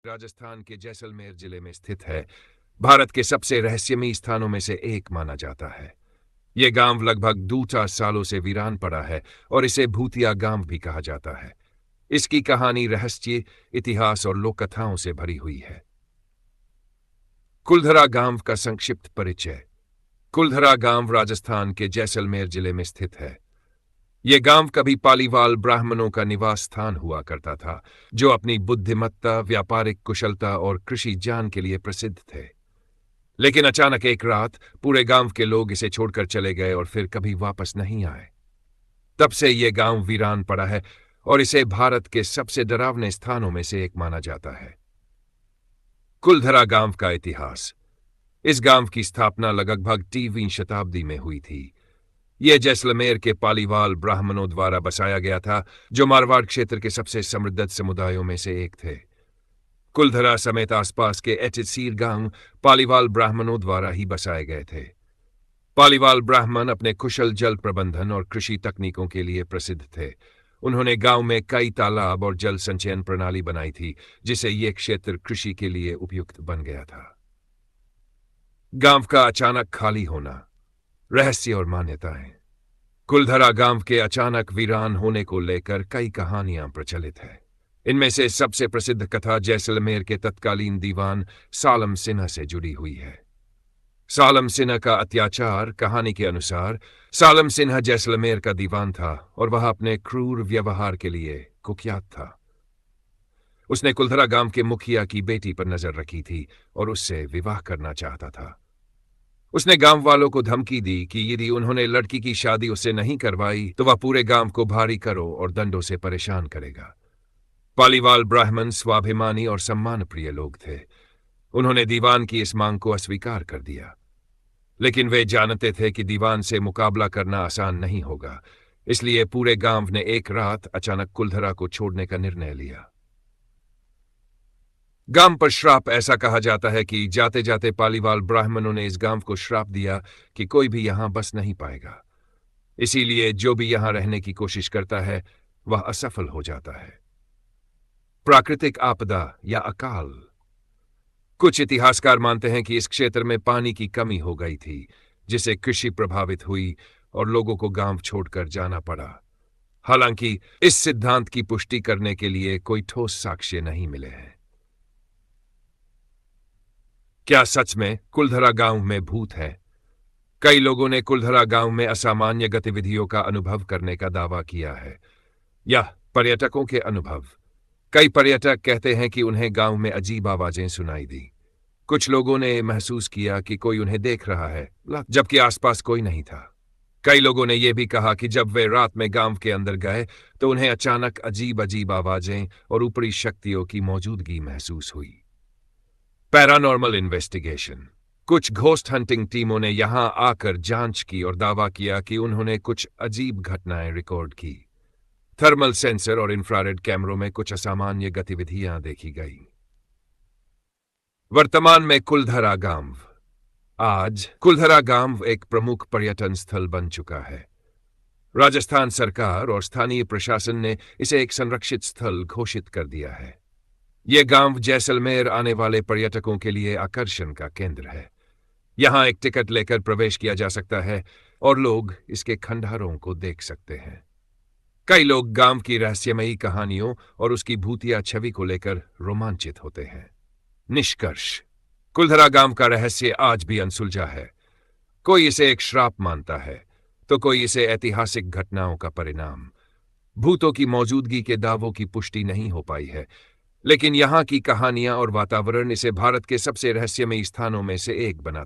राजस्थान के जैसलमेर जिले में स्थित है। भारत के सबसे रहस्यमयी स्थानों में से एक माना जाता है। ये गांव लगभग 2-4 सालों से वीरान पड़ा है और इसे भूतिया गांव भी कहा जाता है। इसकी कहानी रहस्य, इतिहास और लोक कथाओं से भरी हुई है। कुलधरा गांव का संक्षिप्त परिचय। कुलधरा गांव राजस्थान के जैसलमेर जिले में स्थित है। यह गांव कभी पालीवाल ब्राह्मणों का निवास स्थान हुआ करता था, जो अपनी बुद्धिमत्ता, व्यापारिक कुशलता और कृषि ज्ञान के लिए प्रसिद्ध थे। लेकिन अचानक एक रात पूरे गांव के लोग इसे छोड़कर चले गए और फिर कभी वापस नहीं आए। तब से यह गांव वीरान पड़ा है और इसे भारत के सबसे डरावने स्थानों में से एक माना जाता है। कुलधरा गांव का इतिहास। इस गांव की स्थापना लगभग 3वीं शताब्दी में हुई थी। यह जैसलमेर के पालीवाल ब्राह्मणों द्वारा बसाया गया था, जो मारवाड़ क्षेत्र के सबसे समृद्ध समुदायों में से एक थे। कुलधरा समेत आसपास के एचसीर गांव पालीवाल ब्राह्मणों द्वारा ही बसाए गए थे। पालीवाल ब्राह्मण अपने कुशल जल प्रबंधन और कृषि तकनीकों के लिए प्रसिद्ध थे। उन्होंने गांव में कई तालाब और जल संचयन प्रणाली बनाई थी, जिससे यह क्षेत्र कृषि के लिए उपयुक्त बन गया था। गांव का अचानक खाली होना, रहस्य और मान्यताएं। कुलधरा गांव के अचानक वीरान होने को लेकर कई कहानियां प्रचलित है। इनमें से सबसे प्रसिद्ध कथा जैसलमेर के तत्कालीन दीवान सालम सिन्हा से जुड़ी हुई है। सालम सिन्हा का अत्याचार। कहानी के अनुसार सालम सिन्हा जैसलमेर का दीवान था और वह अपने क्रूर व्यवहार के लिए कुख्यात था। उसने कुलधरा गांव के मुखिया की बेटी पर नजर रखी थी और उससे विवाह करना चाहता था। उसने गांव वालों को धमकी दी कि यदि उन्होंने लड़की की शादी उससे नहीं करवाई तो वह पूरे गांव को भारी करो और दंडों से परेशान करेगा। पालीवाल ब्राह्मण स्वाभिमानी और सम्मान प्रिय लोग थे। उन्होंने दीवान की इस मांग को अस्वीकार कर दिया, लेकिन वे जानते थे कि दीवान से मुकाबला करना आसान नहीं होगा। इसलिए पूरे गांव ने एक रात अचानक कुलधरा को छोड़ने का निर्णय लिया। गांव पर श्राप। ऐसा कहा जाता है कि जाते जाते पालीवाल ब्राह्मणों ने इस गांव को श्राप दिया कि कोई भी यहां बस नहीं पाएगा। इसीलिए जो भी यहां रहने की कोशिश करता है वह असफल हो जाता है। प्राकृतिक आपदा या अकाल। कुछ इतिहासकार मानते हैं कि इस क्षेत्र में पानी की कमी हो गई थी, जिससे कृषि प्रभावित हुई और लोगों को गांव छोड़कर जाना पड़ा। हालांकि इस सिद्धांत की पुष्टि करने के लिए कोई ठोस साक्ष्य नहीं मिले हैं। क्या सच में कुलधरा गांव में भूत है? कई लोगों ने कुलधरा गांव में असामान्य गतिविधियों का अनुभव करने का दावा किया है। यह पर्यटकों के अनुभव। कई पर्यटक कहते हैं कि उन्हें गांव में अजीब आवाजें सुनाई दी। कुछ लोगों ने महसूस किया कि कोई उन्हें देख रहा है, जबकि आसपास कोई नहीं था। कई लोगों ने यह भी कहा कि जब वे रात में गांव के अंदर गए तो उन्हें अचानक अजीब अजीब आवाजें और ऊपरी शक्तियों की मौजूदगी महसूस हुई। Paranormal investigation. कुछ घोस्ट हंटिंग टीमों ने यहां आकर जांच की और दावा किया कि उन्होंने कुछ अजीब घटनाएं रिकॉर्ड की। थर्मल सेंसर और इंफ्रारेड कैमरों में कुछ असामान्य गतिविधियां देखी गई। वर्तमान में कुलधरा गांव। आज कुलधरा गांव एक प्रमुख पर्यटन स्थल बन चुका है। राजस्थान सरकार और स्थानीय प्रशासन ने इसे एक संरक्षित स्थल घोषित कर दिया है। यह गांव जैसलमेर आने वाले पर्यटकों के लिए आकर्षण का केंद्र है। यहां एक टिकट लेकर प्रवेश किया जा सकता है और लोग इसके खंडहरों को देख सकते हैं। कई लोग गांव की रहस्यमयी कहानियों और उसकी भूतिया छवि को लेकर रोमांचित होते हैं। निष्कर्ष। कुलधरा गांव का रहस्य आज भी अनसुलझा है। कोई इसे एक श्राप मानता है तो कोई इसे ऐतिहासिक घटनाओं का परिणाम। भूतों की मौजूदगी के दावों की पुष्टि नहीं हो पाई है, लेकिन यहां की कहानियां और वातावरण इसे भारत के सबसे रहस्यमयी स्थानों में से एक बना